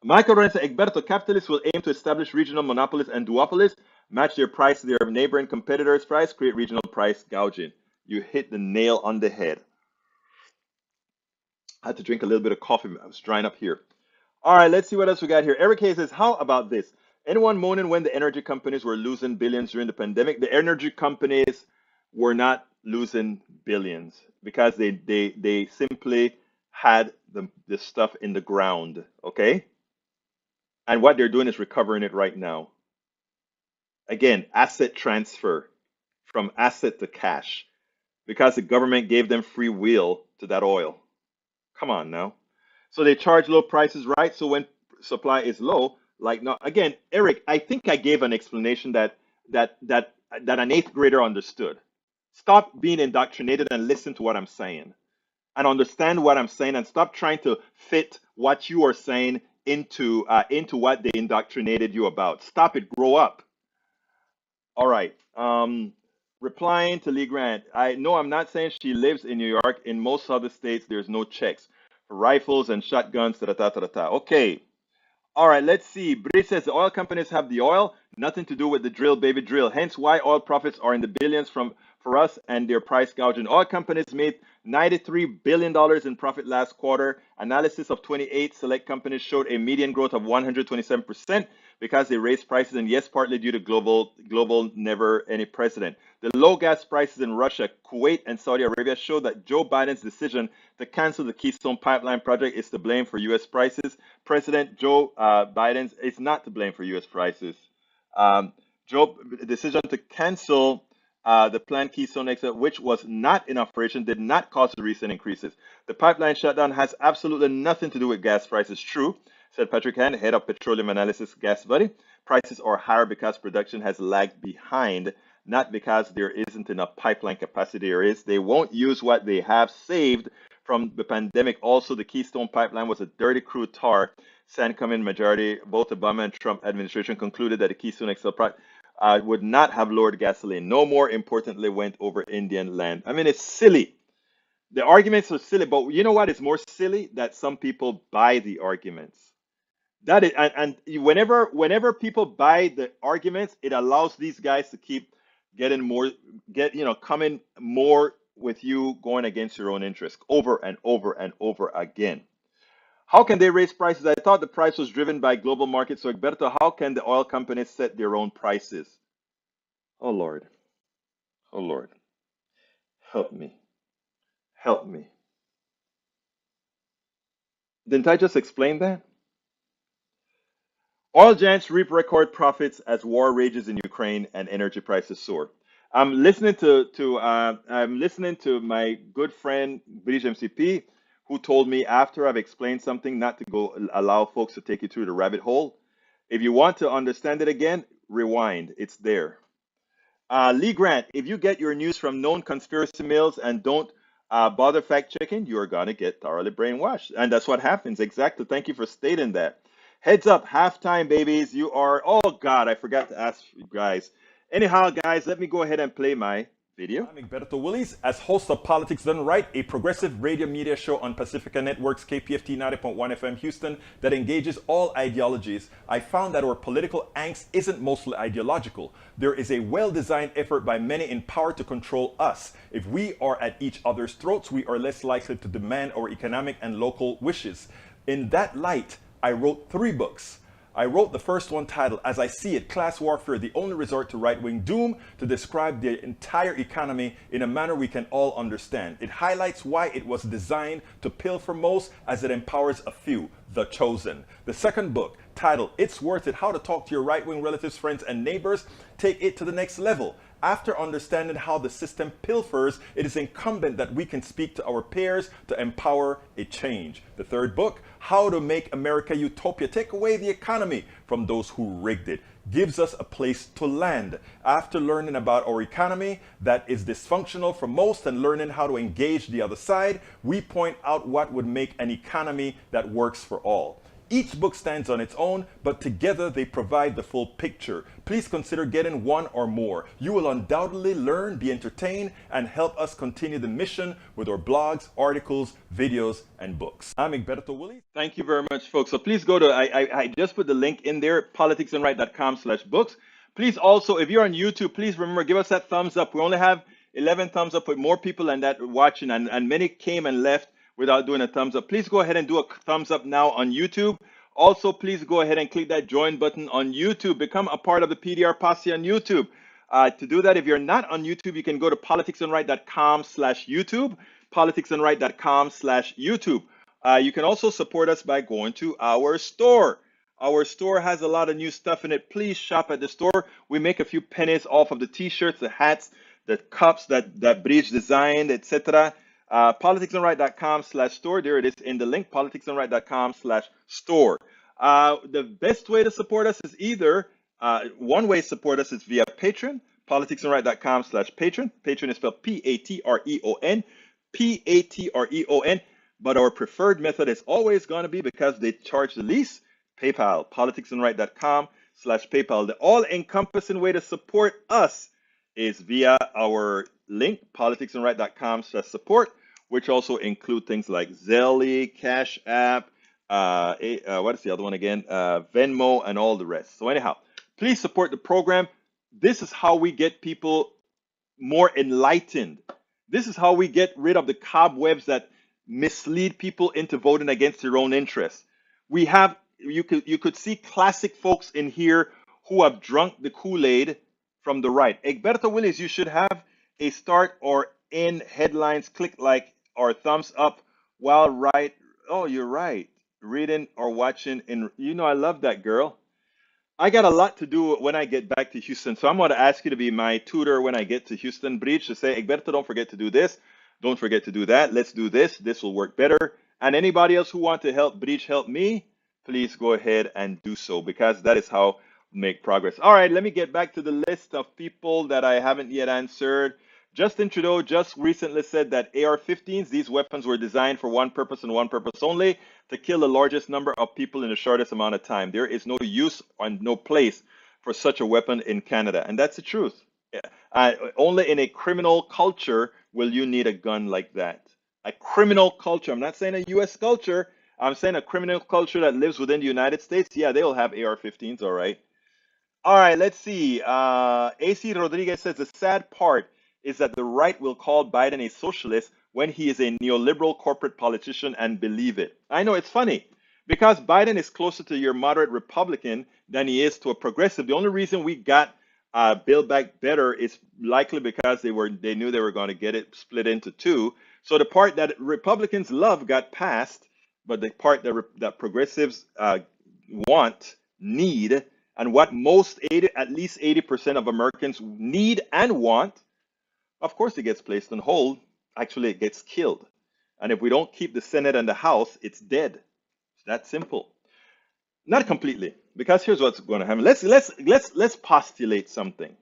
Michael Renza, Egberto, capitalists will aim to establish regional monopolies and duopolies, match their price to their neighboring competitors' price, create regional price gouging. You hit the nail on the head. I had to drink a little bit of coffee. I was drying up here. All right, let's see what else we got here. Eric Hayes says, how about this? Anyone moaning when the energy companies were losing billions during the pandemic? The energy companies were not losing billions because they simply had the stuff in the ground, okay? And what they're doing is recovering it right now. Again, asset transfer from asset to cash because the government gave them free will to that oil. Come on now. So they charge low prices, right? So when supply is low, like no, again, Eric, I think I gave an explanation that an eighth grader understood. Stop being indoctrinated and listen to what I'm saying, and understand what I'm saying, and stop trying to fit what you are saying into what they indoctrinated you about. Stop it. Grow up. All right. Replying to Lee Grant, I know I'm not saying she lives in New York. In most other states, there's no checks for rifles and shotguns. Ta ta ta ta ta. Okay. All right. Let's see. Brit says the oil companies have the oil, nothing to do with the drill, baby drill. Hence why oil profits are in the billions from for us and their price gouging. Oil companies made $93 billion in profit last quarter. Analysis of 28 select companies showed a median growth of 127% because they raised prices, and yes, partly due to global never any precedent. The low gas prices in Russia, Kuwait, and Saudi Arabia show that Joe Biden's decision to cancel the Keystone Pipeline project is to blame for U.S. prices. President Joe Biden is not to blame for U.S. prices. Joe decision to cancel the planned Keystone XL, which was not in operation, did not cause the recent increases. The pipeline shutdown has absolutely nothing to do with gas prices. True, said Patrick Hand, head of petroleum analysis gas buddy. Prices are higher because production has lagged behind, not because there isn't enough pipeline capacity. There is. They won't use what they have saved from the pandemic. Also, the Keystone Pipeline was a dirty crude tar. Sandcumming majority, both Obama and Trump administration concluded that the Keystone XL project would not have lowered gasoline. No more importantly, went over Indian land. I mean, it's silly. The arguments are silly, but you know what is more silly? That some people buy the arguments. That is, and whenever people buy the arguments, it allows these guys to keep getting more, coming more with you, going against your own interest over and over and over again. How can they raise prices? I thought the price was driven by global markets. So, Egberto, how can the oil companies set their own prices? Oh Lord, oh Lord, help me, help me. Didn't I just explain that? Oil giants reap record profits as war rages in Ukraine and energy prices soar. I'm listening to my good friend British MCP, who told me after I've explained something not to go allow folks to take you through the rabbit hole. If you want to understand it again, rewind. It's there. Lee Grant, if you get your news from known conspiracy mills and don't bother fact checking, you're going to get thoroughly brainwashed. And that's what happens. Exactly. Thank you for stating that. Heads up, halftime, babies. You are, oh God, I forgot to ask you guys. Anyhow, guys, let me go ahead and play my Video. I'm Egberto Willies, as host of Politics Done Right, a progressive radio media show on Pacifica Network's KPFT 90.1 FM Houston that engages all ideologies. I found that our political angst isn't mostly ideological. There is a well-designed effort by many in power to control us. If we are at each other's throats, we are less likely to demand our economic and local wishes. In that light, I wrote 3 books. I wrote the first one titled, As I See It, Class Warfare, the Only Resort to Right-Wing Doom, to describe the entire economy in a manner we can all understand. It highlights why it was designed to pilfer most as it empowers a few, the chosen. The second book, titled, It's Worth It, How to Talk to Your Right-Wing Relatives, Friends, and Neighbors, take it to the next level. After understanding how the system pilfers, it is incumbent that we can speak to our peers to empower a change. The third book, How to Make America Utopia, Take Away the Economy from Those Who Rigged It, gives us a place to land. After learning about our economy that is dysfunctional for most and learning how to engage the other side, we point out what would make an economy that works for all. Each book stands on its own, but together they provide the full picture. Please consider getting one or more. You will undoubtedly learn, be entertained, and help us continue the mission with our blogs, articles, videos, and books. I'm Egberto Willies. Thank you very much, folks. So please go to, I just put the link in there, politicsandright.com/books. Please also, if you're on YouTube, please remember, give us that thumbs up. We only have 11 thumbs up with more people than that watching, and many came and left without doing a thumbs up. Please go ahead and do a thumbs up now on YouTube. Also, please go ahead and click that join button on YouTube. Become a part of the PDR Posse on YouTube. To do that, if you're not on YouTube, you can go to politicsandright.com/YouTube, politicsandright.com/YouTube. You can also support us by going to our store. Our store has a lot of new stuff in it. Please shop at the store. We make a few pennies off of the t-shirts, the hats, the cups that Bridge designed, etc. Politicsandright.com/store. There it is in the link, politicsandright.com/store. The best way to support us is either, one way to support us is via Patreon, politicsandright.com/patron. Patron is spelled Patreon, Patreon. But our preferred method is always going to be, because they charge the least, PayPal, politicsandright.com/PayPal. The all-encompassing way to support us is via our link, politicsandright.com/support, which also include things like Zelle, Cash App, what is the other one again? Venmo, and all the rest. So anyhow, please support the program. This is how we get people more enlightened. This is how we get rid of the cobwebs that mislead people into voting against their own interests. We have, you could see classic folks in here who have drunk the Kool-Aid from the right. Egberto Willies, you should have a start or end headlines, click like or thumbs up while right. Oh, you're right. Reading or watching in, I love that, girl. I got a lot to do when I get back to Houston, so I'm going to ask you to be my tutor when I get to Houston, Bridge, to say, Egberto, don't forget to do this. Don't forget to do that. Let's do this. This will work better. And anybody else who want to help Bridge help me, please go ahead and do so, because that is how we make progress. All right, let me get back to the list of people that I haven't yet answered. Justin Trudeau just recently said that AR-15s, these weapons were designed for one purpose and one purpose only, to kill the largest number of people in the shortest amount of time. There is no use and no place for such a weapon in Canada. And that's the truth. Only in a criminal culture will you need a gun like that. A criminal culture. I'm not saying a U.S. culture. I'm saying a criminal culture that lives within the United States. Yeah, they'll have AR-15s, all right. All right, let's see. AC Rodriguez says the sad part is that the right will call Biden a socialist when he is a neoliberal corporate politician and believe it. I know, it's funny, because Biden is closer to your moderate Republican than he is to a progressive. The only reason we got Build Back Better is likely because they knew they were going to get it split into two. So the part that Republicans love got passed, but the part that progressives want, need, and what at least 80% of Americans need and want, of course it gets placed on hold. Actually, it gets killed. And if we don't keep the Senate and the House, it's dead. It's that simple. Not completely, because here's what's going to happen. Let's postulate something.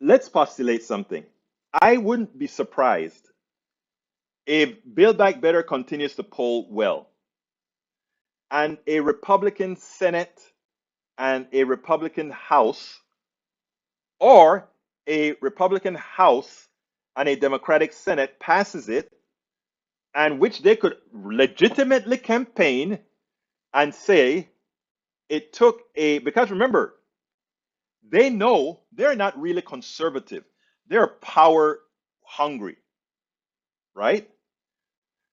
Let's postulate something. I wouldn't be surprised if Build Back Better continues to poll well, and a Republican Senate and a Republican House, or a Republican House and a Democratic Senate passes it, and which they could legitimately campaign and say it took a, because remember, they know they're not really conservative. They're power hungry, right?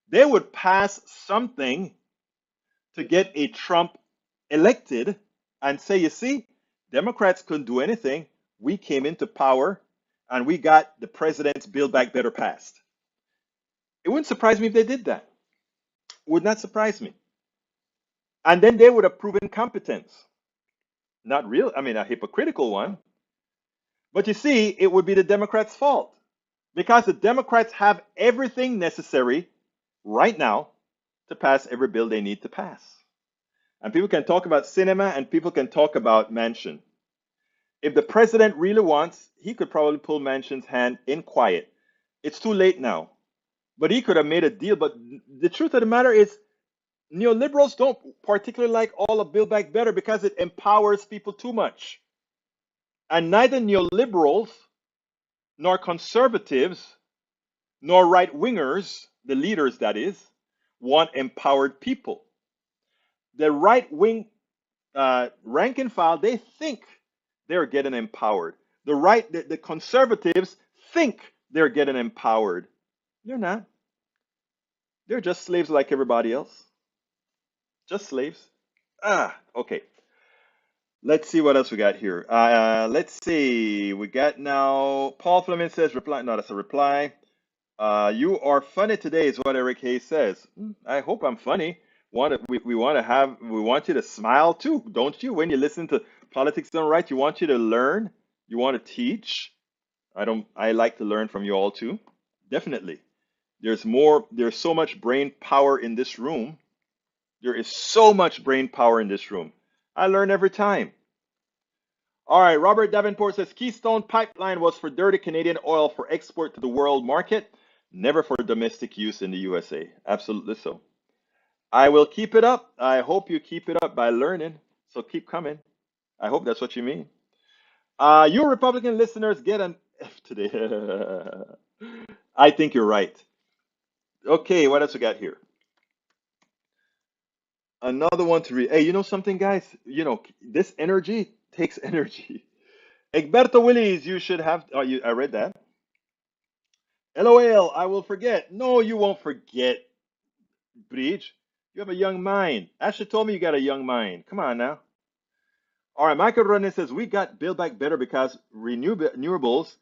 They would pass something to get a Trump elected and say, you see, Democrats couldn't do anything. We came into power and we got the president's Build Back Better passed. It wouldn't surprise me if they did that. Would not surprise me. And then they would have proven competence. Not real, I mean, a hypocritical one. But you see, it would be the Democrats' fault because the Democrats have everything necessary right now to pass every bill they need to pass. And people can talk about cinema and people can talk about Manchin. If the president really wants, he could probably pull Manchin's hand in quiet. It's too late now. But he could have made a deal. But the truth of the matter is, neoliberals don't particularly like all of Build Back Better because it empowers people too much. And neither neoliberals nor conservatives nor right wingers, the leaders that is, want empowered people. The right wing rank and file, they think they're getting empowered. The conservatives think they're getting empowered. They're not. They're just slaves like everybody else. Just slaves. Okay. Let's see what else we got here. Let's see. We got now. Paul Fleming says reply. No, that's a reply. You are funny today, is what Eric Hayes says. I hope I'm funny. We want you to smile too, don't you? When you listen to Politics Done Right, you want you to learn. You want to teach. I like to learn from you all too. Definitely. There's so much brain power in this room. There is so much brain power in this room. I learn every time. All right, Robert Davenport says Keystone Pipeline was for dirty Canadian oil for export to the world market, never for domestic use in the USA. Absolutely so. I will keep it up. I hope you keep it up by learning. So keep coming. I hope that's what you mean. You Republican listeners get an F today. I think you're right. Okay, what else we got here? Another one to read. Hey, you know something, guys? This energy takes energy. Egberto Willies, you should have. Oh, I read that. LOL, I will forget. No, you won't forget, Bridge. You have a young mind. Ashley told me you got a young mind. Come on now. All right, Michael Ronan says we got Build Back Better because renewables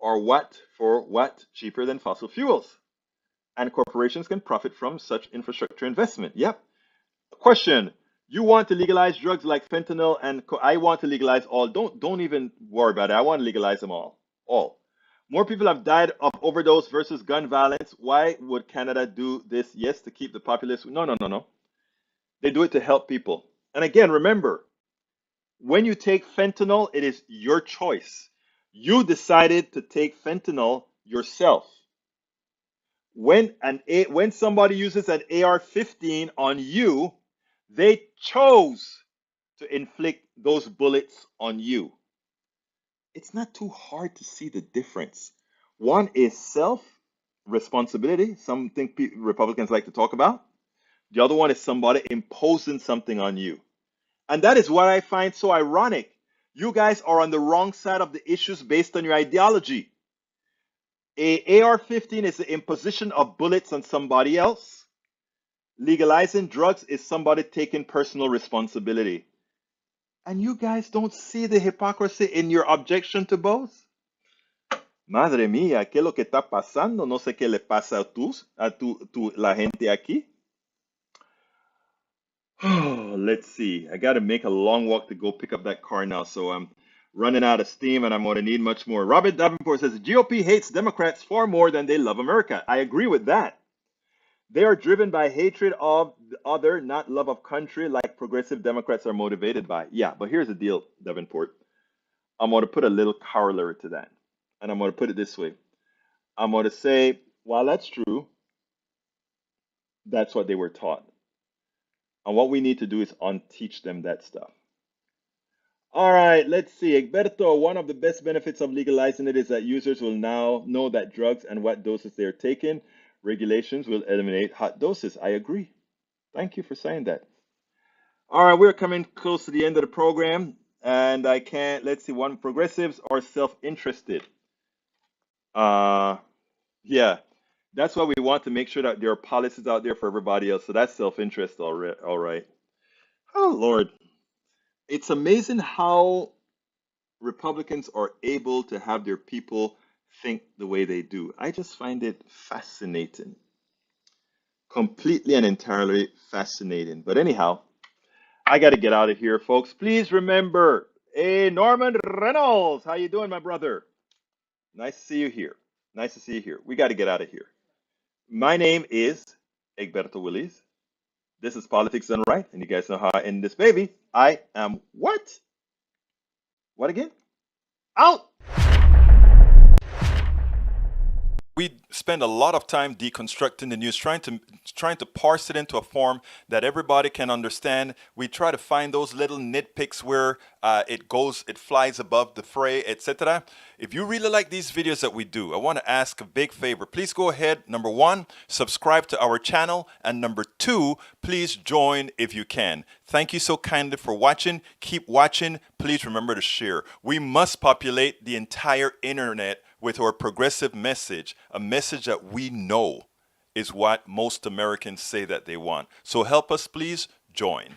are what cheaper than fossil fuels, and corporations can profit from such infrastructure investment. Yep. Question: you want to legalize drugs like fentanyl and I want to legalize all. Don't even worry about it. I want to legalize them all. All. More people have died of overdose versus gun violence. Why would Canada do this? Yes, to keep the populace. No, no, no, no. They do it to help people. And again, remember, when you take fentanyl, it is your choice. You decided to take fentanyl yourself. When somebody uses an AR-15 on you, they chose to inflict those bullets on you. It's not too hard to see the difference. One is self responsibility, something Republicans like to talk about. The other one is somebody imposing something on you. And that is what I find so ironic. You guys are on the wrong side of the issues based on your ideology. A AR-15 is the imposition of bullets on somebody else. Legalizing drugs is somebody taking personal responsibility. And you guys don't see the hypocrisy in your objection to both? Madre mía, ¿qué es lo que está pasando? No sé qué le pasa a la gente aquí. Let's see. I got to make a long walk to go pick up that car now, so I'm running out of steam and I'm going to need much more. Robert Davenport says, GOP hates Democrats far more than they love America. I agree with that. They are driven by hatred of the other, not love of country, like progressive Democrats are motivated by. Yeah, but here's the deal, Davenport. I'm going to put a little corollary to that. And I'm going to put it this way. I'm going to say, while that's true, that's what they were taught. And what we need to do is unteach them that stuff. All right, let's see. Egberto, one of the best benefits of legalizing it is that users will now know that drugs and what doses they are taking. Regulations will eliminate hot doses. I agree. Thank you for saying that. All right, we're coming close to the end of the program, and I can't, let's see, one progressives or self-interested. Uh, yeah, that's why we want to make sure that there are policies out there for everybody else. So that's self-interest, all right. Oh, Lord. It's amazing how Republicans are able to have their people think the way they do. I just find it fascinating. Completely and entirely fascinating. But anyhow, I got to get out of here, folks. Please remember, hey, Norman Reynolds, how you doing, my brother? Nice to see you here. Nice to see you here. We got to get out of here. My name is Egberto Willies. This is Politics Done Right, and you guys know how I end this baby. I am what? What again? Out! We spend a lot of time deconstructing the news, trying to parse it into a form that everybody can understand. We try to find those little nitpicks where it flies above the fray, etc. If you really like these videos that we do, I want to ask a big favor. Please go ahead. Number one, subscribe to our channel, and number two, please join if you can. Thank you so kindly for watching. Keep watching. Please remember to share. We must populate the entire internet with our progressive message, a message that we know is what most Americans say that they want. So help us, please join.